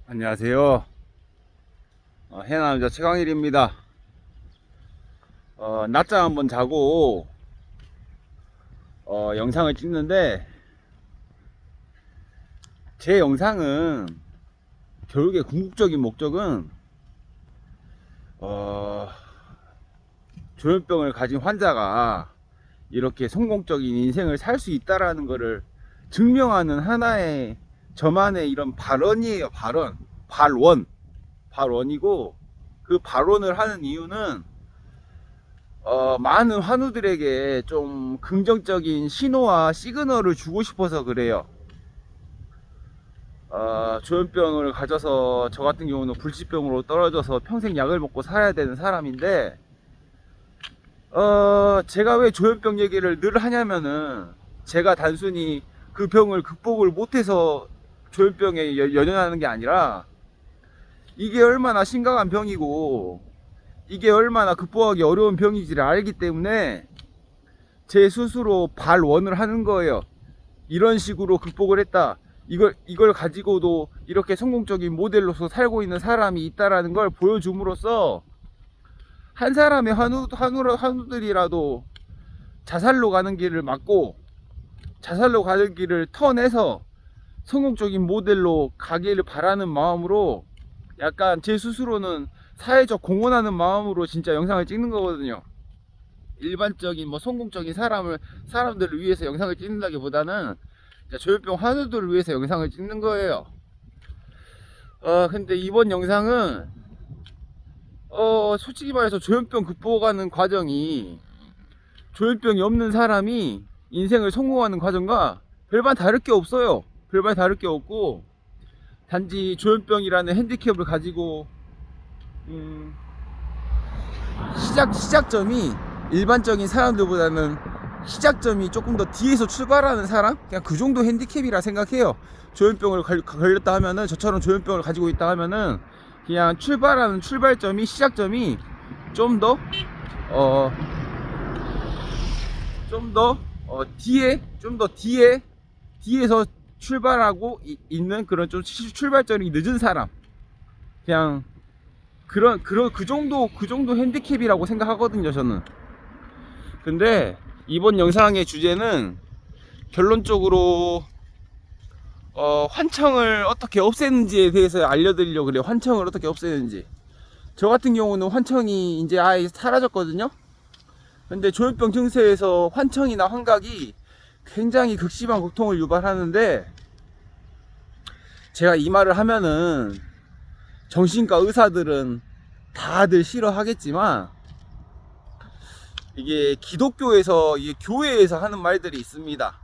안녕하세요. 해남자 최강일입니다. 낮잠 한번 자고 영상을 찍는데, 제 영상은 결국에 궁극적인 목적은 조현병을 가진 환자가 이렇게 성공적인 인생을 살 수 있다라는 것을 증명하는 하나의 저만의 이런 발언이에요. 발언이고, 그 발언을 하는 이유는 많은 환우들에게 좀 긍정적인 신호와 시그널을 주고 싶어서 그래요. 조현병을 가져서 저 같은 경우는 불치병으로 떨어져서 평생 약을 먹고 살아야 되는 사람인데, 제가 왜 조현병 얘기를 늘 하냐면은, 제가 단순히 그 병을 극복을 못해서 조현병에 연연하는 게 아니라, 이게 얼마나 심각한 병이고 이게 얼마나 극복하기 어려운 병인지를 알기 때문에 제 스스로 발원을 하는 거예요. 이런 식으로 극복을 했다, 이걸 가지고도 이렇게 성공적인 모델로서 살고 있는 사람이 있다라는 걸 보여줌으로써 한 사람의 환우들이라도 자살로 가는 길을 막고, 자살로 가는 길을 터내서 성공적인 모델로 가기를 바라는 마음으로, 약간 제 스스로는 사회적 공헌하는 마음으로 진짜 영상을 찍는 거거든요. 일반적인 뭐 성공적인 사람들을 위해서 영상을 찍는다기보다는 조현병 환우들을 위해서 영상을 찍는 거예요. 근데 이번 영상은 솔직히 말해서 조현병 극복하는 과정이, 조현병이 없는 사람이 인생을 성공하는 과정과 별반 다를 게 없어요. 별반 다를 게 없고, 단지 조현병이라는 핸디캡을 가지고 시작점이 일반적인 사람들보다는 시작점이 조금 더 뒤에서 출발하는 사람? 그냥 그 정도 핸디캡이라 생각해요. 조현병을 걸렸다 하면은, 저처럼 조현병을 가지고 있다 하면은, 그냥 출발하는 출발점이, 시작점이 좀 더 뒤에서 출발하고 있는 그런 좀 출발점이 늦은 사람. 그냥 그 정도 핸디캡이라고 생각하거든요, 저는. 근데 이번 영상의 주제는 결론적으로 환청을 어떻게 없애는지에 대해서 알려드리려고 그래요. 환청을 어떻게 없애는지. 저 같은 경우는 환청이 이제 아예 사라졌거든요. 근데 조현병 증세에서 환청이나 환각이 굉장히 극심한 고통을 유발하는데, 제가 이 말을 하면은 정신과 의사들은 다들 싫어하겠지만, 이게 기독교에서, 이게 교회에서 하는 말들이 있습니다.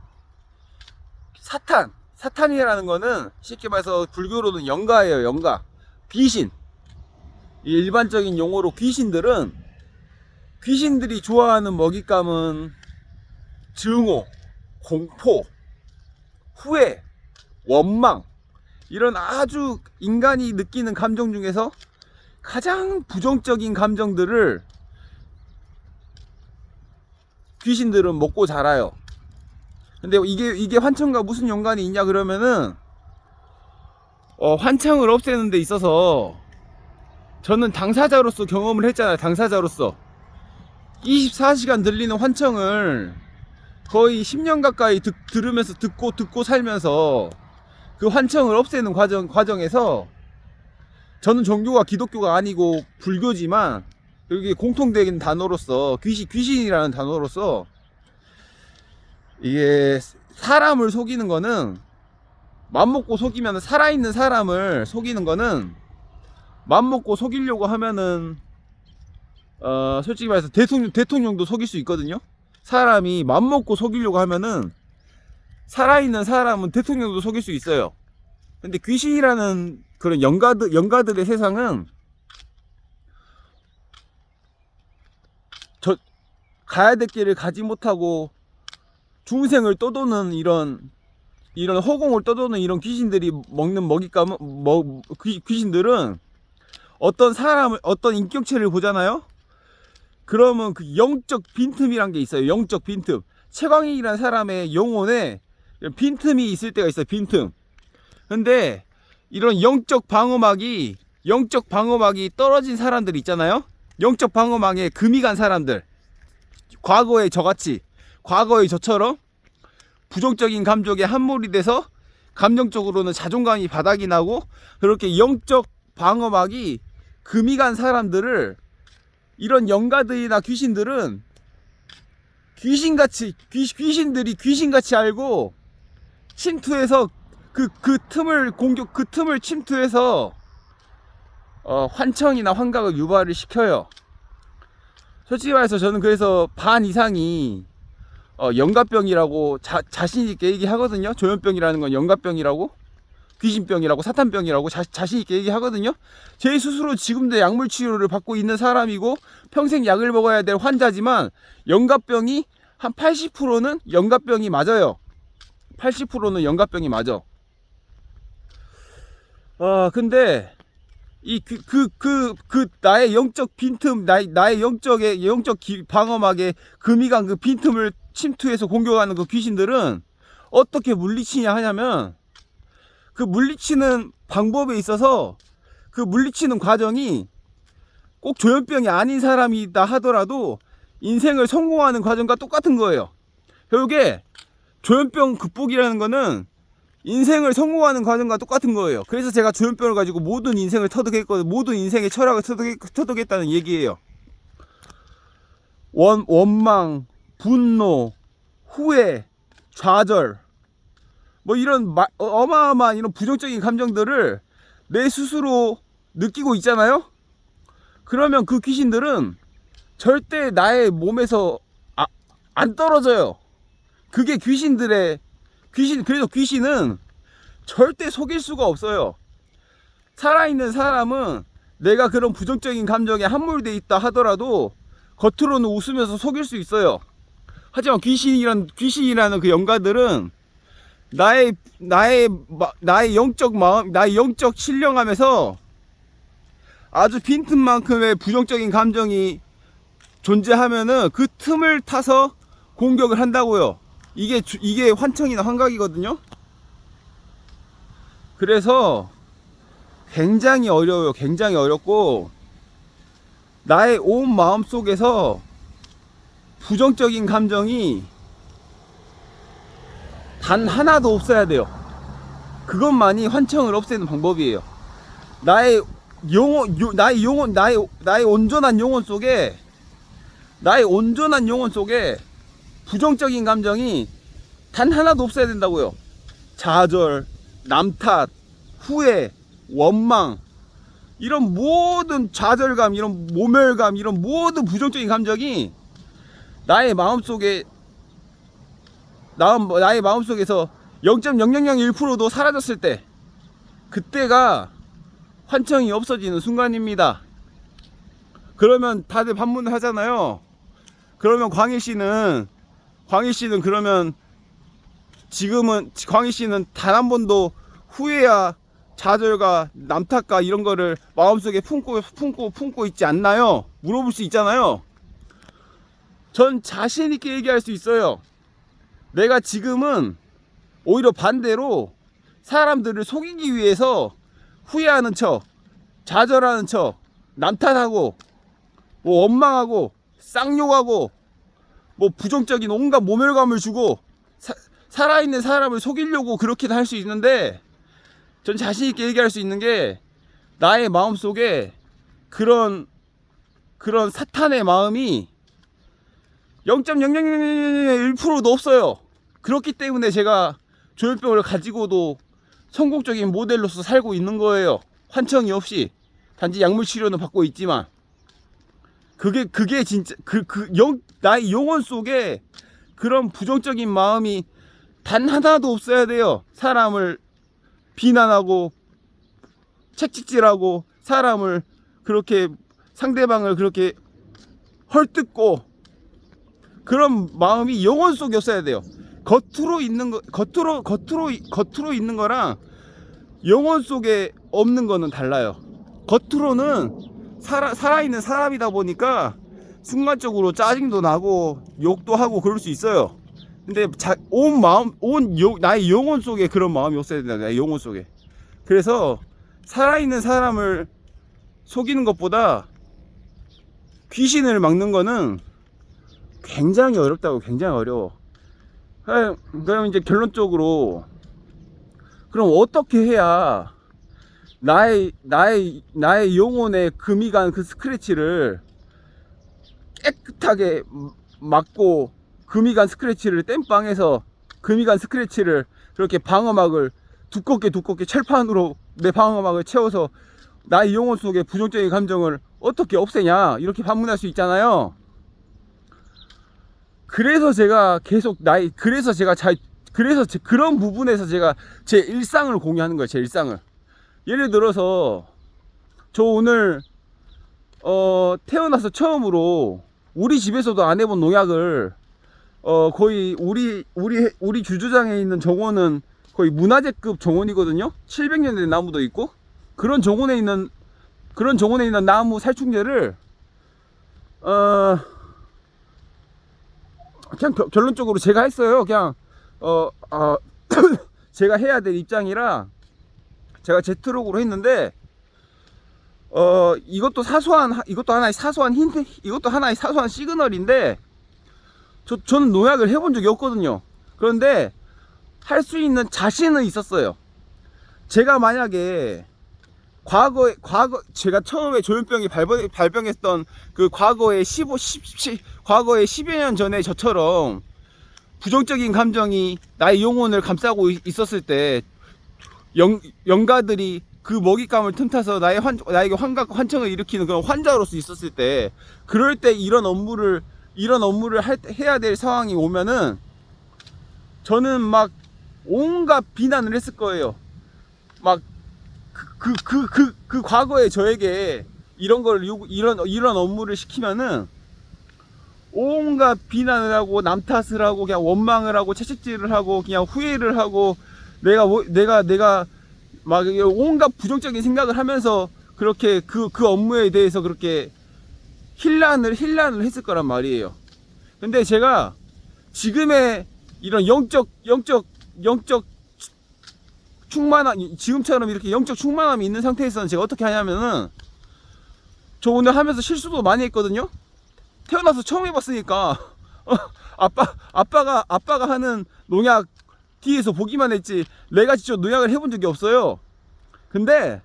사탄이라는 거는 쉽게 말해서 불교로는 영가예요. 영가, 귀신. 일반적인 용어로 귀신들이 좋아하는 먹잇감은 증오, 공포, 후회, 원망, 이런 아주 인간이 느끼는 감정 중에서 가장 부정적인 감정들을 귀신들은 먹고 자라요. 근데 이게 환청과 무슨 연관이 있냐 그러면은, 환청을 없애는 데 있어서 저는 당사자로서 경험을 했잖아요. 당사자로서 24시간 들리는 환청을 거의 10년 가까이 들으면서 듣고 살면서, 그 환청을 없애는 과정에서 저는 종교가 기독교가 아니고 불교지만, 여기 공통된 단어로서 귀신이라는 단어로서, 이게 사람을 속이는 거는, 맘먹고 속이면, 살아있는 사람을 속이는 거는, 맘먹고 속이려고 하면은 솔직히 말해서 대통령도 속일 수 있거든요. 사람이 맘먹고 속이려고 하면은 살아있는 사람은 대통령도 속일 수 있어요. 근데 귀신이라는 그런 영가들의 세상은, 가야 될 길을 가지 못하고 중생을 떠도는 이런 허공을 떠도는 이런 귀신들이 먹는 먹잇감은, 귀신들은 어떤 인격체를 보잖아요. 그러면 그 영적 빈틈이란 게 있어요. 영적 빈틈. 최광익이라는 사람의 영혼에 빈틈이 있을 때가 있어요. 빈틈. 근데 이런 영적 방어막이 떨어진 사람들 있잖아요. 영적 방어막에 금이 간 사람들, 과거에 저처럼 부정적인 감정에 함몰이 돼서 감정적으로는 자존감이 바닥이 나고, 그렇게 영적 방어막이 금이 간 사람들을, 이런 영가들이나 귀신들은 귀신들이 귀신같이 알고 침투해서 그 틈을 침투해서 환청이나 환각을 유발을 시켜요. 솔직히 말해서 저는 그래서 반 이상이 영가병이라고 자신있게 얘기하거든요. 조현병이라는 건 영가병이라고, 귀신병이라고, 사탄병이라고 자신있게 얘기하거든요. 제 스스로 지금도 약물치료를 받고 있는 사람이고 평생 약을 먹어야 될 환자지만, 영가병이 한 80%는 영가병이 맞아요. 80%는 영가병이 맞아. 근데 나의 영적 빈틈, 나의 영적 방어막에 금이 간 그 빈틈을 침투해서 공격하는 그 귀신들은 어떻게 물리치냐 하냐면, 그 물리치는 방법에 있어서, 그 물리치는 과정이 꼭 조현병이 아닌 사람이다 하더라도 인생을 성공하는 과정과 똑같은 거예요. 결국에 조현병 극복이라는 거는 인생을 성공하는 과정과 똑같은 거예요. 그래서 제가 조현병을 가지고 모든 인생을 터득했거든요. 모든 인생의 철학을 터득했다는 얘기예요. 원망, 분노, 후회, 좌절, 뭐 이런 어마어마한 이런 부정적인 감정들을 내 스스로 느끼고 있잖아요. 그러면 그 귀신들은 절대 나의 몸에서 안 떨어져요. 그게 그래서 귀신은 절대 속일 수가 없어요. 살아있는 사람은 내가 그런 부정적인 감정에 함몰되어 있다 하더라도 겉으로는 웃으면서 속일 수 있어요. 하지만 귀신이라는 그 영가들은 나의 영적 마음, 나의 영적 신령함에서 아주 빈틈만큼의 부정적인 감정이 존재하면은 그 틈을 타서 공격을 한다고요. 이게 환청이나 환각이거든요. 그래서 굉장히 어려워요. 굉장히 어렵고, 나의 온 마음 속에서 부정적인 감정이 단 하나도 없어야 돼요. 그것만이 환청을 없애는 방법이에요. 나의 온전한 영혼 속에 부정적인 감정이 단 하나도 없어야 된다고요. 좌절, 남 탓, 후회, 원망, 이런 모든 좌절감, 이런 모멸감, 이런 모든 부정적인 감정이 나의 마음속에서 0.0001%도 사라졌을 때, 그때가 환청이 없어지는 순간입니다. 그러면 다들 반문을 하잖아요. 그러면 광희 씨는 그러면 지금은 광희 씨는 단 한 번도 후회야, 좌절과 남탓과 이런 거를 마음속에 품고 있지 않나요? 물어볼 수 있잖아요. 전 자신 있게 얘기할 수 있어요. 내가 지금은 오히려 반대로 사람들을 속이기 위해서 후회하는 척, 좌절하는 척, 남탓하고, 뭐 원망하고, 쌍욕하고, 뭐 부정적인 온갖 모멸감을 주고 살아있는 사람을 속이려고 그렇게도 할 수 있는데, 전 자신있게 얘기할 수 있는 게, 나의 마음속에 그런 사탄의 마음이 0.0001%도 없어요. 그렇기 때문에 제가 조현병을 가지고도 성공적인 모델로서 살고 있는 거예요. 환청이 없이. 단지 약물 치료는 받고 있지만, 그게 진짜 나의 영혼 속에 그런 부정적인 마음이 단 하나도 없어야 돼요. 사람을 비난하고 책찍질하고 사람을 그렇게, 상대방을 그렇게 헐뜯고, 그런 마음이 영혼 속에 없어야 돼요. 겉으로 있는 거랑 영혼 속에 없는 거는 달라요. 겉으로는 살아있는 사람이다 보니까 순간적으로 짜증도 나고 욕도 하고 그럴 수 있어요. 근데 나의 영혼 속에 그런 마음이 없어야 된다. 나의 영혼 속에. 그래서 살아있는 사람을 속이는 것보다 귀신을 막는 거는 굉장히 어렵다고. 굉장히 어려워. 그럼 이제 결론적으로, 그럼 어떻게 해야 나의 영혼의 금이 간 그 스크래치를 깨끗하게 막고, 금이 간 스크래치를 땜빵해서 금이 간 스크래치를 그렇게 방어막을 두껍게 철판으로 내 방어막을 채워서 나의 영혼 속의 부정적인 감정을 어떻게 없애냐, 이렇게 반문할 수 있잖아요. 그래서 제가 계속 그래서 그런 부분에서 제가 제 일상을 공유하는 거예요. 제 일상을. 예를 들어서 저 오늘 태어나서 처음으로 우리 집에서도 안 해본 농약을, 거의 우리 주주장에 있는 정원은 거의 문화재급 정원이거든요. 700년 된 나무도 있고, 그런 정원에 있는 나무 살충제를 그냥 결론적으로 제가 했어요. 그냥 제가 해야 될 입장이라 제가 제트록으로 했는데, 이것도 하나의 사소한 힌트, 이것도 하나의 사소한 시그널인데, 저는 농약을 해본 적이 없거든요. 그런데 할 수 있는 자신은 있었어요. 제가 만약에 제가 처음에 조현병이 발병했던 그 과거에 10여 년 전에 저처럼 부정적인 감정이 나의 영혼을 감싸고 있었을 때, 영가들이 그 먹잇감을 틈타서 나에게 환청을 일으키는 그런 환자로서 있었을 때, 그럴 때 이런 업무를 해야 될 상황이 오면은 저는 막 온갖 비난을 했을 거예요. 막 그 과거에 저에게 이런 업무를 시키면은 온갖 비난을 하고 남 탓을 하고 그냥 원망을 하고 채찍질을 하고 그냥 후회를 하고, 내가 막 온갖 부정적인 생각을 하면서 그렇게 그 업무에 대해서 그렇게 힐난을 했을 거란 말이에요. 근데 제가 지금의 이런 영적 충만함, 지금처럼 이렇게 영적 충만함이 있는 상태에서는 제가 어떻게 하냐면은, 저 오늘 하면서 실수도 많이 했거든요. 태어나서 처음 해봤으니까 아빠가 하는 농약 뒤에서 보기만 했지 내가 직접 농약을 해본 적이 없어요. 근데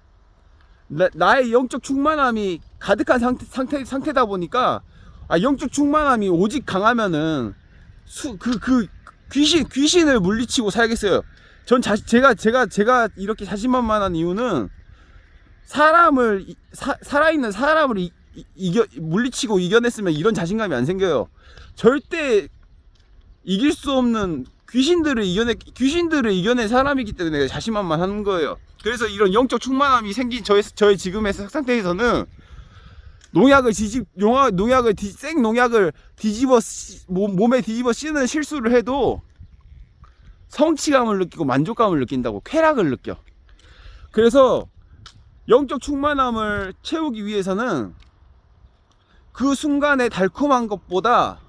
나의 영적 충만함이 가득한 상태다 보니까, 영적 충만함이 오직 강하면은 귀신을 물리치고 살겠어요. 전 제가 이렇게 자신만만한 이유는, 살아있는 사람을 물리치고 이겨냈으면 이런 자신감이 안 생겨요. 절대 이길 수 없는 귀신들을 이겨낸 사람이기 때문에 자신만만한 거예요. 그래서 이런 영적 충만함이 생긴 저의 지금의 상태에서는 생농약을 몸에 뒤집어 씌는 실수를 해도 성취감을 느끼고 만족감을 느낀다고, 쾌락을 느껴. 그래서 영적 충만함을 채우기 위해서는 그 순간의 달콤한 것보다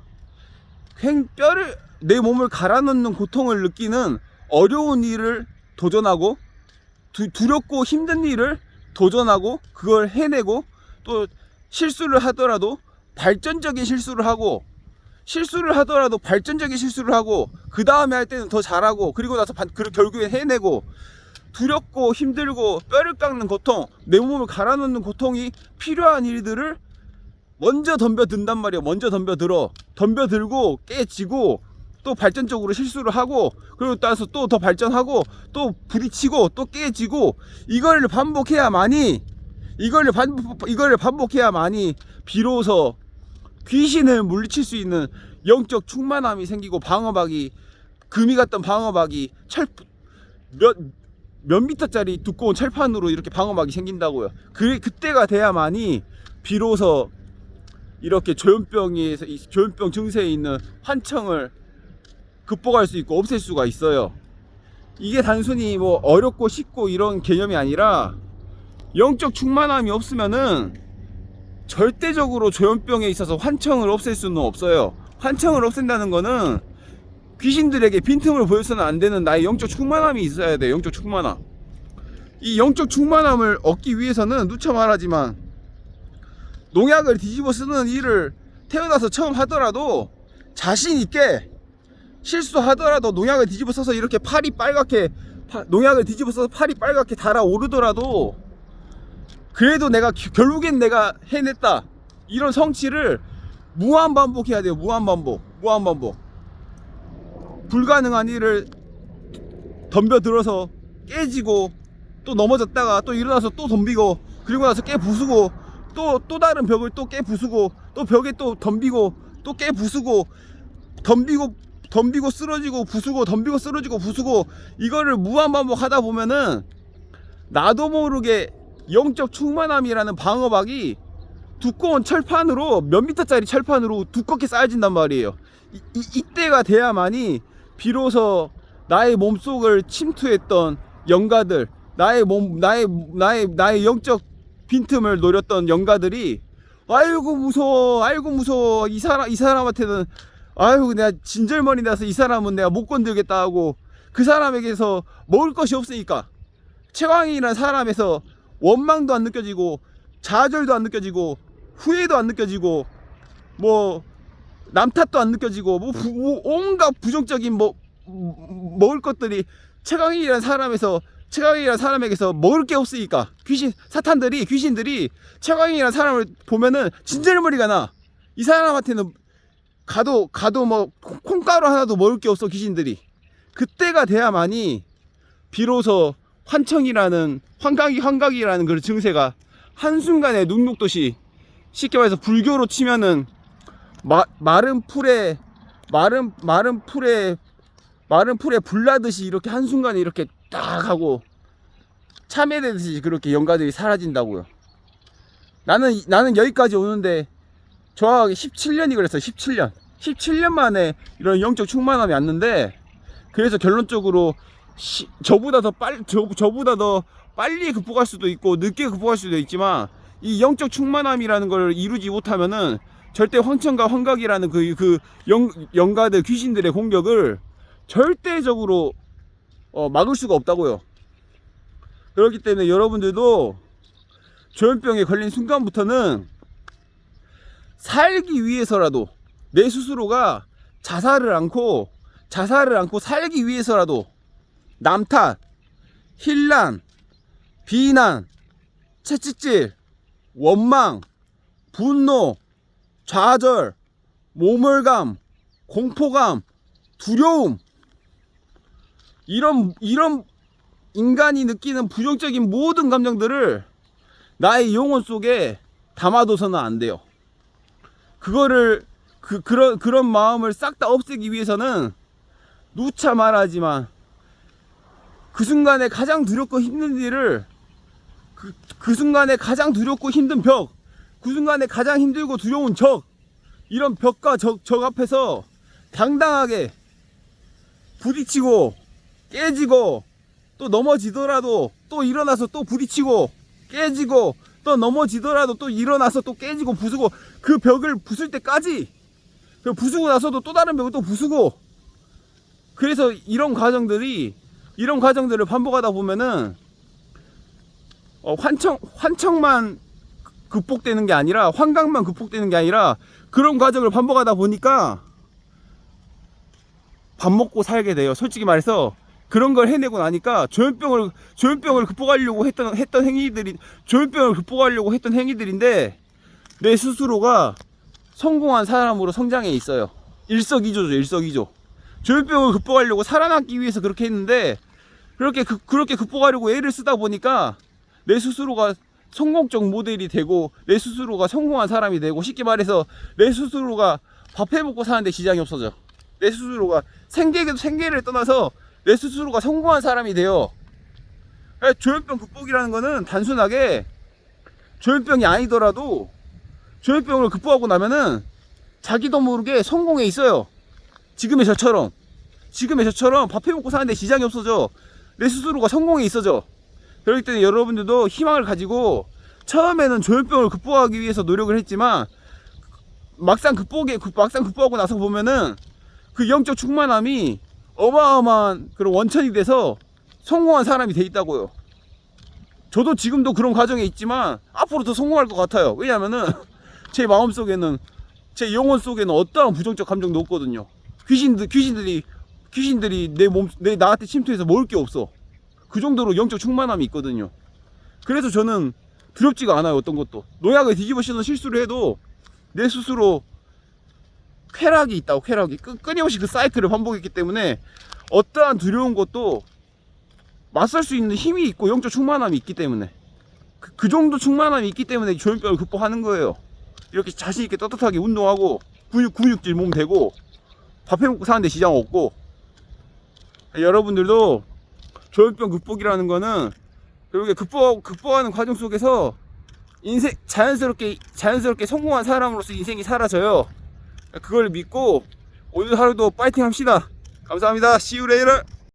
내 몸을 갈아넣는 고통을 느끼는 어려운 일을 도전하고, 두렵고 힘든 일을 도전하고 그걸 해내고, 또 실수를 하더라도 발전적인 실수를 하고, 그 다음에 할 때는 더 잘하고, 그리고 나서 결국에 해내고, 두렵고 힘들고 뼈를 깎는 고통, 내 몸을 갈아넣는 고통이 필요한 일들을 먼저 덤벼든단 말이야. 먼저 덤벼들고 깨지고, 또 발전적으로 실수를 하고, 그리고 따라서 또 더 발전하고, 또 부딪히고, 또 깨지고, 이걸 반복해야만이 비로소 귀신을 물리칠 수 있는 영적 충만함이 생기고, 금이 갔던 방어막이 몇 미터짜리 두꺼운 철판으로 이렇게 방어막이 생긴다고요. 그때가 돼야만이 비로소 이렇게 조현병 증세에 있는 환청을 극복할 수 있고 없앨 수가 있어요. 이게 단순히 뭐 어렵고 쉽고 이런 개념이 아니라, 영적 충만함이 없으면은 절대적으로 조현병에 있어서 환청을 없앨 수는 없어요. 환청을 없앤다는 거는 귀신들에게 빈틈을 보여서는 안 되는 나의 영적 충만함이 있어야 돼. 영적 충만함. 이 영적 충만함을 얻기 위해서는 누차 말하지만 농약을 뒤집어 쓰는 일을 태어나서 처음 하더라도 자신 있게 실수하더라도 농약을 뒤집어 써서 이렇게 팔이 빨갛게 농약을 뒤집어 써서 팔이 빨갛게 달아오르더라도 그래도 내가 결국엔 내가 해냈다 이런 성취를 무한반복해야 돼요. 무한반복. 불가능한 일을 덤벼들어서 깨지고 또 넘어졌다가 또 일어나서 또 덤비고 그리고 나서 깨 부수고 또 다른 벽을 또 깨 부수고 또 벽에 또 덤비고 또 깨 부수고 덤비고 쓰러지고 부수고 덤비고 쓰러지고 부수고 이거를 무한반복 하다 보면은 나도 모르게 영적 충만함이라는 방어막이 두꺼운 철판으로 몇 미터짜리 철판으로 두껍게 쌓여진단 말이에요. 이때가 돼야만이 비로소 나의 몸속을 침투했던 영가들, 나의 영적 빈틈을 노렸던 영가들이 아이고 무서워 이 사람한테는 아이고 내가 진절머리 나서 이 사람은 내가 못 건들겠다 하고 그 사람에게서 먹을 것이 없으니까 최광이라는 사람에서 원망도 안 느껴지고 좌절도 안 느껴지고 후회도 안 느껴지고 뭐 남탓도 안 느껴지고 뭐 온갖 부정적인 먹을 것들이 최강이라는 사람에게서 먹을 게 없으니까 귀신들이 최강이라는 사람을 보면은 진절머리가 나. 이 사람한테는 가도 뭐 콩가루 하나도 먹을 게 없어 귀신들이. 그때가 돼야만이 비로소 환청이라는 환각이라는 그 증세가 한순간에 눈 녹듯이 쉽게 말해서 불교로 치면은 마른 풀에 불나듯이 이렇게 한순간에 이렇게 딱 하고 참외되듯이 그렇게 영가들이 사라진다고요. 나는 여기까지 오는데 정확하게 17년이 그랬어요. 17년 만에 이런 영적 충만함이 왔는데 그래서 결론적으로 저보다 더 빨리 극복할 수도 있고 늦게 극복할 수도 있지만 이 영적 충만함이라는 걸 이루지 못하면은 절대 황천과 환각이라는 그 영가들 귀신들의 공격을 절대적으로 막을 수가 없다고요. 그렇기 때문에 여러분들도 조현병에 걸린 순간부터는 살기 위해서라도 내 스스로가 자살을 않고 살기 위해서라도 남탓, 힐난, 비난, 채찍질, 원망, 분노, 좌절, 모멸감, 공포감, 두려움 이런 인간이 느끼는 부정적인 모든 감정들을 나의 영혼 속에 담아둬서는 안 돼요. 그거를 그런 마음을 싹 다 없애기 위해서는 누차 말하지만 그 순간에 가장 두렵고 힘든 일을 그 순간에 가장 두렵고 힘든 벽, 그 순간에 가장 힘들고 두려운 적, 이런 벽과 적 앞에서 당당하게 부딪히고 깨지고 또 넘어지더라도 또 일어나서 또 부딪히고 깨지고 또 넘어지더라도 또 일어나서 또 깨지고 부수고 그 벽을 부술 때까지 부수고 나서도 또 다른 벽을 또 부수고 그래서 이런 과정들을 반복하다 보면은 환청만 극복되는 게 아니라 환각만 극복되는 게 아니라 그런 과정을 반복하다 보니까 밥 먹고 살게 돼요. 솔직히 말해서 그런 걸 해내고 나니까 조현병을 극복하려고 했던 행위들인데 내 스스로가 성공한 사람으로 성장해 있어요. 일석이조. 조현병을 극복하려고 살아남기 위해서 그렇게 했는데 그렇게 극복하려고 애를 쓰다 보니까 내 스스로가 성공적 모델이 되고 내 스스로가 성공한 사람이 되고 쉽게 말해서 내 스스로가 밥 해먹고 사는데 지장이 없어져. 내 스스로가 생계를 떠나서 내 스스로가 성공한 사람이 돼요. 조현병 극복이라는 거는 단순하게 조현병이 아니더라도 조현병을 극복하고 나면은 자기도 모르게 성공해 있어요. 지금의 저처럼 밥 해먹고 사는데 지장이 없어져. 내 스스로가 성공해 있어져. 그렇기 때문에 여러분들도 희망을 가지고 처음에는 조현병을 극복하기 위해서 노력을 했지만 막상 극복하고 나서 보면은 그 영적 충만함이 어마어마한 그런 원천이 돼서 성공한 사람이 돼 있다고요. 저도 지금도 그런 과정에 있지만 앞으로 더 성공할 것 같아요. 왜냐면은 제 마음속에는, 제 영혼 속에는 어떠한 부정적 감정도 없거든요. 귀신들이 나한테 침투해서 먹을 게 없어. 그 정도로 영적 충만함이 있거든요. 그래서 저는 두렵지가 않아요. 어떤 것도. 농약을 뒤집어 씌우는 실수를 해도 내 스스로 쾌락이 있다고. 쾌락이 끊임없이 그 사이클을 반복했기 때문에 어떠한 두려운 것도 맞설 수 있는 힘이 있고 영적 충만함이 있기 때문에, 그 정도 충만함이 있기 때문에 조현병을 극복하는 거예요. 이렇게 자신 있게 떳떳하게 운동하고 근육질 몸 되고 밥 해먹고 사는데 지장 없고. 여러분들도 조현병 극복이라는 거는 결국에 극복하는 과정 속에서 인생 자연스럽게 성공한 사람으로서 인생이 사라져요. 그걸 믿고 오늘 하루도 파이팅 합시다. 감사합니다. See you later.